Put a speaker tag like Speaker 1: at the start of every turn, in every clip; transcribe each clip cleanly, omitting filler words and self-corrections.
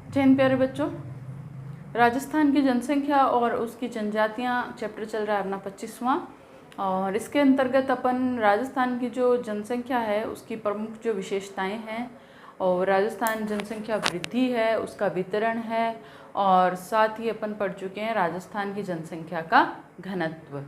Speaker 1: जय हिंद प्यारे बच्चों। राजस्थान की जनसंख्या और उसकी जनजातियाँ चैप्टर चल रहा है अपना 25वां, और इसके अंतर्गत अपन राजस्थान की जो जनसंख्या है उसकी प्रमुख जो विशेषताएं हैं, और राजस्थान जनसंख्या वृद्धि है उसका वितरण है, और साथ ही अपन पढ़ चुके हैं राजस्थान की जनसंख्या का घनत्व,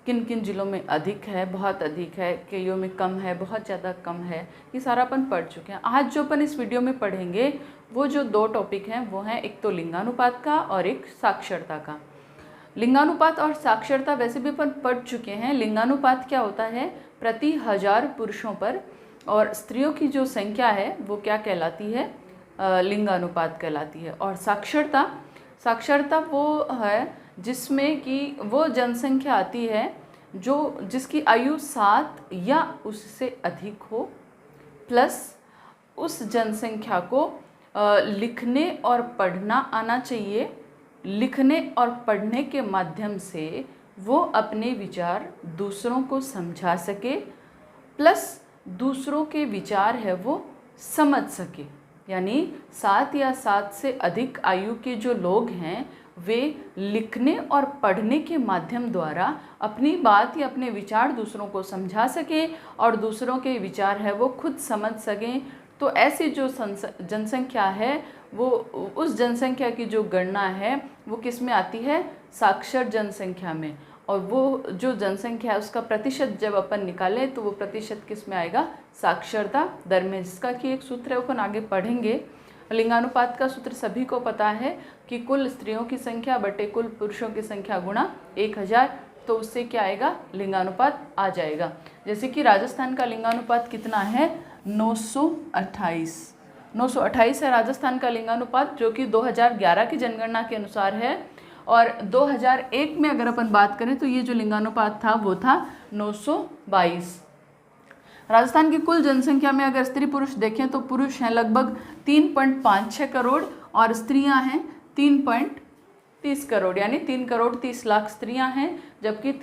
Speaker 1: किन किन ज़िलों में अधिक है, बहुत अधिक है, कईयों में कम है, बहुत ज़्यादा कम है, ये सारा अपन पढ़ चुके हैं। आज जो अपन इस वीडियो में पढ़ेंगे वो जो दो टॉपिक हैं वो हैं एक तो लिंगानुपात का और एक साक्षरता का। लिंगानुपात और साक्षरता वैसे भी अपन पढ़ चुके हैं। लिंगानुपात क्या होता है, प्रति 1000 पुरुषों पर, और स्त्रियों की जो संख्या है वो क्या कहलाती है, लिंगानुपात कहलाती है। और साक्षरता, साक्षरता वो है जिसमें कि वो जनसंख्या आती है जो जिसकी आयु 7 या उससे अधिक हो, प्लस उस जनसंख्या को लिखने और पढ़ना आना चाहिए। लिखने और पढ़ने के माध्यम से वो अपने विचार दूसरों को समझा सके, प्लस दूसरों के विचार है वो समझ सके। यानी 7 या 7 से अधिक आयु के जो लोग हैं वे लिखने और पढ़ने के माध्यम द्वारा अपनी बात या अपने विचार दूसरों को समझा सकें और दूसरों के विचार है वो खुद समझ सकें। तो ऐसी जो जनसंख्या है वो, उस जनसंख्या की जो गणना है वो किस में आती है, साक्षर जनसंख्या में। और वो जो जनसंख्या है उसका प्रतिशत जब अपन निकालें तो वो प्रतिशत किस में आएगा, साक्षरता दर में, जिसका कि एक सूत्र है अपन आगे पढ़ेंगे। लिंगानुपात का सूत्र सभी को पता है कि कुल स्त्रियों की संख्या बटे कुल पुरुषों की संख्या गुणा 1000, तो उससे क्या आएगा, लिंगानुपात आ जाएगा। जैसे कि राजस्थान का लिंगानुपात कितना है, 928 है राजस्थान का लिंगानुपात, जो कि 2011 की जनगणना के अनुसार है। और 2001 में अगर अपन बात करें तो ये जो लिंगानुपात था वो था 922। राजस्थान की कुल जनसंख्या में अगर स्त्री पुरुष देखें तो पुरुष हैं लगभग 3.56 करोड़ और स्त्रियां हैं 3.30 करोड़, यानी 3 करोड़ 30 लाख स्त्रियां हैं, जबकि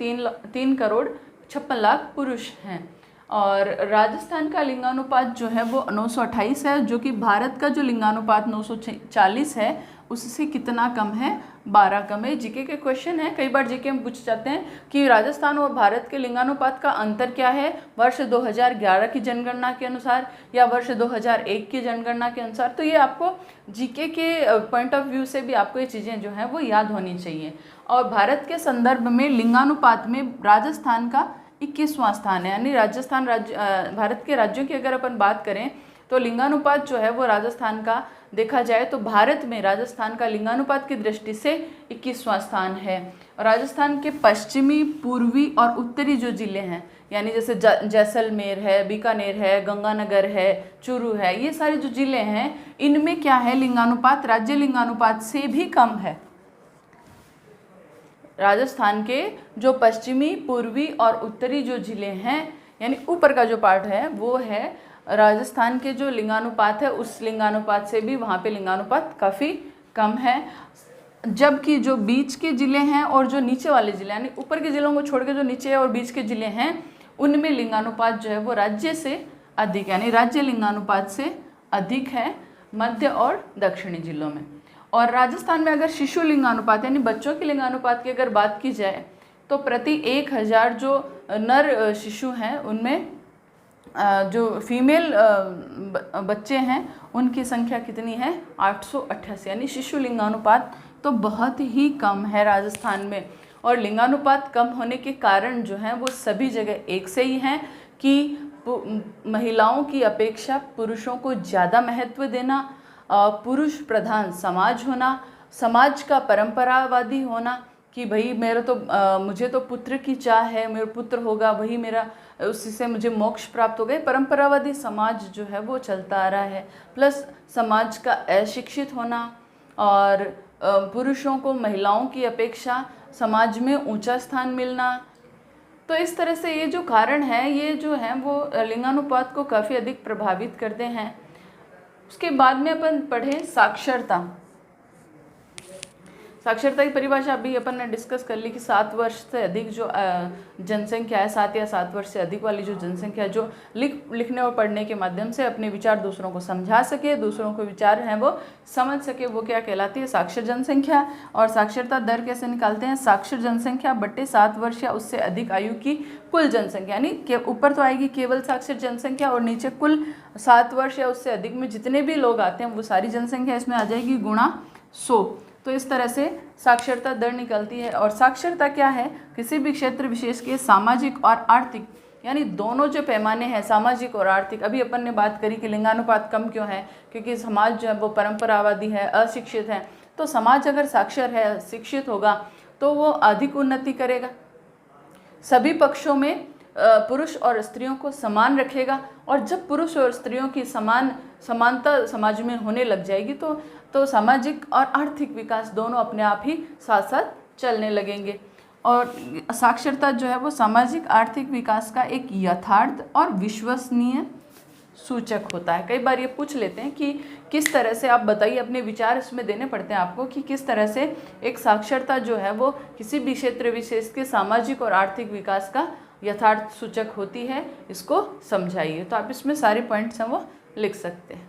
Speaker 1: 3 करोड़ 56 लाख पुरुष हैं। और राजस्थान का लिंगानुपात जो है वो 928 है, जो कि भारत का जो लिंगानुपात 940 है उससे कितना कम है, 12 कम है। जीके के क्वेश्चन है, कई बार जीके में पूछ जाते हैं कि राजस्थान और भारत के लिंगानुपात का अंतर क्या है वर्ष 2011 की जनगणना के अनुसार या वर्ष 2001 की जनगणना के अनुसार। तो ये आपको जीके के पॉइंट ऑफ व्यू से भी आपको ये चीज़ें जो हैं वो याद होनी चाहिए। और भारत के संदर्भ में लिंगानुपात में राजस्थान का 21वां स्थान है, यानी राजस्थान भारत के राज्यों की अगर अपन बात करें तो लिंगानुपात जो है वो राजस्थान का देखा जाए तो भारत में राजस्थान का लिंगानुपात की दृष्टि से 21वां स्थान है। राजस्थान के पश्चिमी, पूर्वी और उत्तरी जो ज़िले हैं, यानी जैसे जैसलमेर है, बीकानेर है, गंगानगर है, चूरू है, ये सारे जो ज़िले हैं इनमें क्या है, लिंगानुपात राज्य लिंगानुपात से भी कम है। राजस्थान के जो पश्चिमी, पूर्वी और उत्तरी जो ज़िले हैं, यानी ऊपर का जो पार्ट है वो है राजस्थान के जो लिंगानुपात है उस लिंगानुपात से भी वहाँ पे लिंगानुपात काफ़ी कम है। जबकि जो बीच के ज़िले हैं और जो नीचे वाले ज़िले, यानी ऊपर के ज़िलों को छोड़ के जो नीचे और बीच के ज़िले हैं उनमें लिंगानुपात जो है वो राज्य से अधिक, यानी राज्य लिंगानुपात से अधिक है मध्य और दक्षिणी ज़िलों में। और राजस्थान में अगर शिशु लिंगानुपात यानी बच्चों के लिंगानुपात की अगर बात की जाए तो प्रति 1000 जो नर शिशु हैं उनमें जो फीमेल बच्चे हैं उनकी संख्या कितनी है, 888, यानी शिशु लिंगानुपात तो बहुत ही कम है राजस्थान में। और लिंगानुपात कम होने के कारण जो हैं वो सभी जगह एक से ही हैं कि महिलाओं की अपेक्षा पुरुषों को ज़्यादा महत्व देना, पुरुष प्रधान समाज होना, समाज का परंपरावादी होना कि भाई मेरा तो मुझे तो पुत्र की चाह है, मेरा पुत्र होगा वही मेरा, उसी से मुझे मोक्ष प्राप्त हो गए, परंपरावादी समाज जो है वो चलता आ रहा है। प्लस समाज का अशिक्षित होना और पुरुषों को महिलाओं की अपेक्षा समाज में ऊंचा स्थान मिलना। तो इस तरह से ये जो कारण है ये जो है वो लिंगानुपात को काफ़ी अधिक प्रभावित करते हैं। उसके बाद में अपन पढ़ें साक्षरता। साक्षरता की परिभाषा अभी अपन ने डिस्कस कर ली कि 7 वर्ष से अधिक जो जनसंख्या है, 7 या 7 वर्ष से अधिक वाली जो जनसंख्या है, जो लिखने और पढ़ने के माध्यम से अपने विचार दूसरों को समझा सके, दूसरों को विचार हैं वो समझ सके, वो क्या कहलाती है, साक्षर जनसंख्या। और साक्षरता दर कैसे निकालते हैं, साक्षर जनसंख्या बट्टे 7 वर्ष या उससे अधिक आयु की कुल जनसंख्या, यानी ऊपर तो आएगी केवल साक्षर जनसंख्या और नीचे कुल 7 वर्ष या उससे अधिक में जितने भी लोग आते हैं वो सारी जनसंख्या इसमें आ जाएगी गुणा 100। तो इस तरह से साक्षरता दर निकलती है। और साक्षरता क्या है, किसी भी क्षेत्र विशेष के सामाजिक और आर्थिक, यानी दोनों जो पैमाने हैं सामाजिक और आर्थिक, अभी अपन ने बात करी कि लिंगानुपात कम क्यों है, क्योंकि समाज जो है वो परंपरावादी है, अशिक्षित है। तो समाज अगर साक्षर है, शिक्षित होगा तो वो अधिक उन्नति करेगा, सभी पक्षों में पुरुष और स्त्रियों को समान रखेगा। और जब पुरुष और स्त्रियों की समानता समाज में होने लग जाएगी तो सामाजिक और आर्थिक विकास दोनों अपने आप ही साथ साथ चलने लगेंगे। और साक्षरता जो है वो सामाजिक आर्थिक विकास का एक यथार्थ और विश्वसनीय सूचक होता है। कई बार ये पूछ लेते हैं कि किस तरह से, आप बताइए, अपने विचार इसमें देने पड़ते हैं आपको कि किस तरह से एक साक्षरता जो है वो किसी भी क्षेत्र विशेष के सामाजिक और आर्थिक विकास का यथार्थ सूचक होती है, इसको समझाइए। तो आप इसमें सारे पॉइंट्स हैं वो लिख सकते हैं।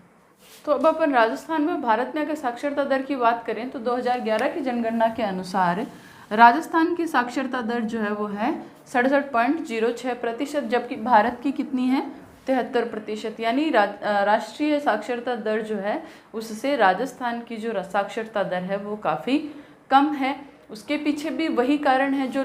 Speaker 1: तो अब अपन राजस्थान में, भारत में अगर साक्षरता दर की बात करें तो 2011 की जनगणना के अनुसार राजस्थान की साक्षरता दर जो है वो है 67.06%, जबकि भारत की कितनी है, 73%। यानी राष्ट्रीय साक्षरता दर जो है उससे राजस्थान की जो साक्षरता दर है वो काफ़ी कम है। उसके पीछे भी वही कारण है जो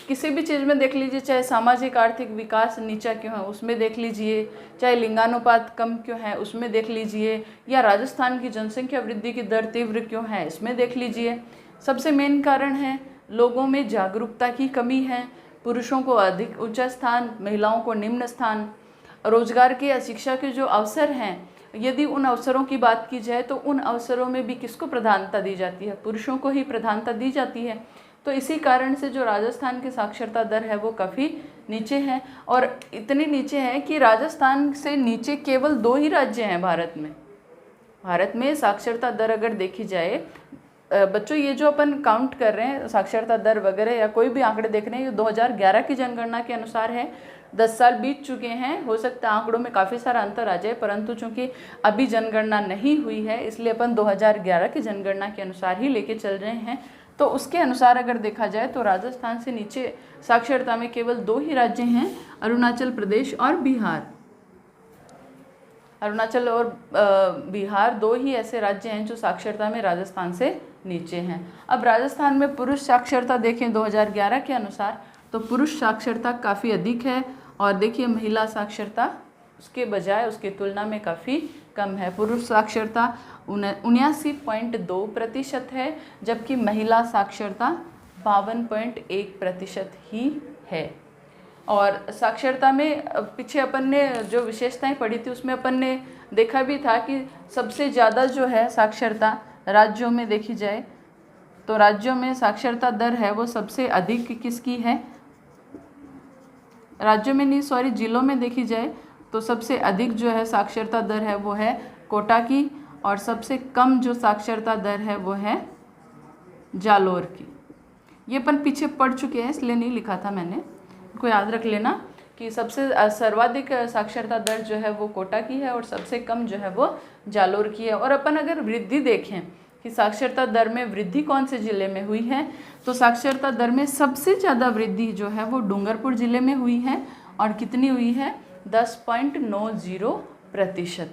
Speaker 1: किसी भी चीज़ में देख लीजिए, चाहे सामाजिक आर्थिक विकास नीचा क्यों है उसमें देख लीजिए, चाहे लिंगानुपात कम क्यों है उसमें देख लीजिए, या राजस्थान की जनसंख्या वृद्धि की दर तीव्र क्यों है इसमें देख लीजिए। सबसे मेन कारण है लोगों में जागरूकता की कमी है, पुरुषों को अधिक उच्च स्थान, महिलाओं को निम्न स्थान। रोजगार के या शिक्षा के जो अवसर हैं, यदि उन अवसरों की बात की जाए तो उन अवसरों में भी किसको प्रधानता दी जाती है, पुरुषों को ही प्रधानता दी जाती है। तो इसी कारण से जो राजस्थान की साक्षरता दर है वो काफ़ी नीचे है, और इतनी नीचे है कि राजस्थान से नीचे केवल 2 ही राज्य हैं भारत में। भारत में साक्षरता दर अगर देखी जाए, बच्चों ये जो अपन काउंट कर रहे हैं साक्षरता दर वगैरह या कोई भी आंकड़े देख रहे हैं, ये 2011 की जनगणना के अनुसार है। 10 साल बीत चुके हैं, हो सकता है आंकड़ों में काफ़ी सारा अंतर आ जाए, परंतु चूंकि अभी जनगणना नहीं हुई है इसलिए अपन 2011 की जनगणना के अनुसार ही लेके चल रहे हैं। तो उसके अनुसार अगर देखा जाए तो राजस्थान से नीचे साक्षरता में केवल 2 ही राज्य हैं, अरुणाचल प्रदेश और बिहार। अरुणाचल और बिहार 2 ही ऐसे राज्य हैं जो साक्षरता में राजस्थान से नीचे हैं। अब राजस्थान में पुरुष साक्षरता देखें 2011 के अनुसार तो पुरुष साक्षरता काफ़ी अधिक है, और देखिए महिला साक्षरता उसके बजाय उसकी तुलना में काफ़ी कम है। पुरुष साक्षरता 79.2% है, जबकि महिला साक्षरता 52.1% ही है। और साक्षरता में पीछे अपन ने जो विशेषताएं पढ़ी थी उसमें अपन ने देखा भी था कि सबसे ज़्यादा जो है साक्षरता राज्यों में देखी जाए तो राज्यों में साक्षरता दर है वो सबसे अधिक किसकी है, राज्यों में नहीं सॉरी जिलों में देखी जाए तो सबसे अधिक जो है साक्षरता दर है वो है कोटा की, और सबसे कम जो साक्षरता दर है वो है जालोर की। ये अपन पीछे पढ़ चुके हैं इसलिए नहीं लिखा था मैंने, को याद रख लेना कि सबसे सर्वाधिक साक्षरता दर जो है वो कोटा की है और सबसे कम जो है वो जालोर की है। और अपन अगर वृद्धि देखें कि साक्षरता दर में वृद्धि कौन से ज़िले में हुई है, तो साक्षरता दर में सबसे ज़्यादा वृद्धि जो है वो डूंगरपुर ज़िले में हुई है, और कितनी हुई है 10.90%।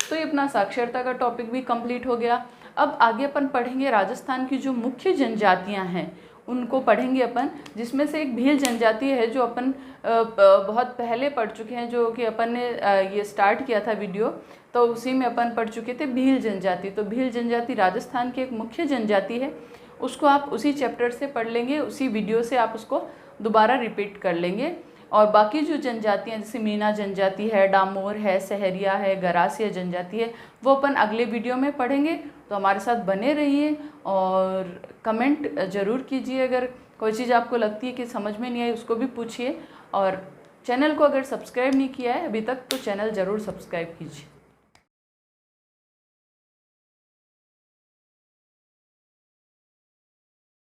Speaker 1: तो ये अपना साक्षरता का टॉपिक भी कंप्लीट हो गया। अब आगे अपन पढ़ेंगे राजस्थान की जो मुख्य जनजातियां हैं उनको पढ़ेंगे अपन, जिसमें से एक भील जनजाति है जो अपन बहुत पहले पढ़ चुके हैं, जो कि अपन ने ये स्टार्ट किया था वीडियो, तो उसी में अपन पढ़ चुके थे भील जनजाति। तो भील जनजाति राजस्थान की एक मुख्य जनजाति है, उसको आप उसी चैप्टर से पढ़ लेंगे, उसी वीडियो से आप उसको दोबारा रिपीट कर लेंगे। और बाकी जो जनजातियाँ जैसे मीना जनजाति है, डामोर है, सहरिया है, गरासिया जनजाति है, वो अपन अगले वीडियो में पढ़ेंगे। तो हमारे साथ बने रहिए और कमेंट ज़रूर कीजिए, अगर कोई चीज़ आपको लगती है कि समझ में नहीं आई उसको भी पूछिए। और चैनल को अगर सब्सक्राइब नहीं किया है अभी तक तो चैनल ज़रूर सब्सक्राइब कीजिए।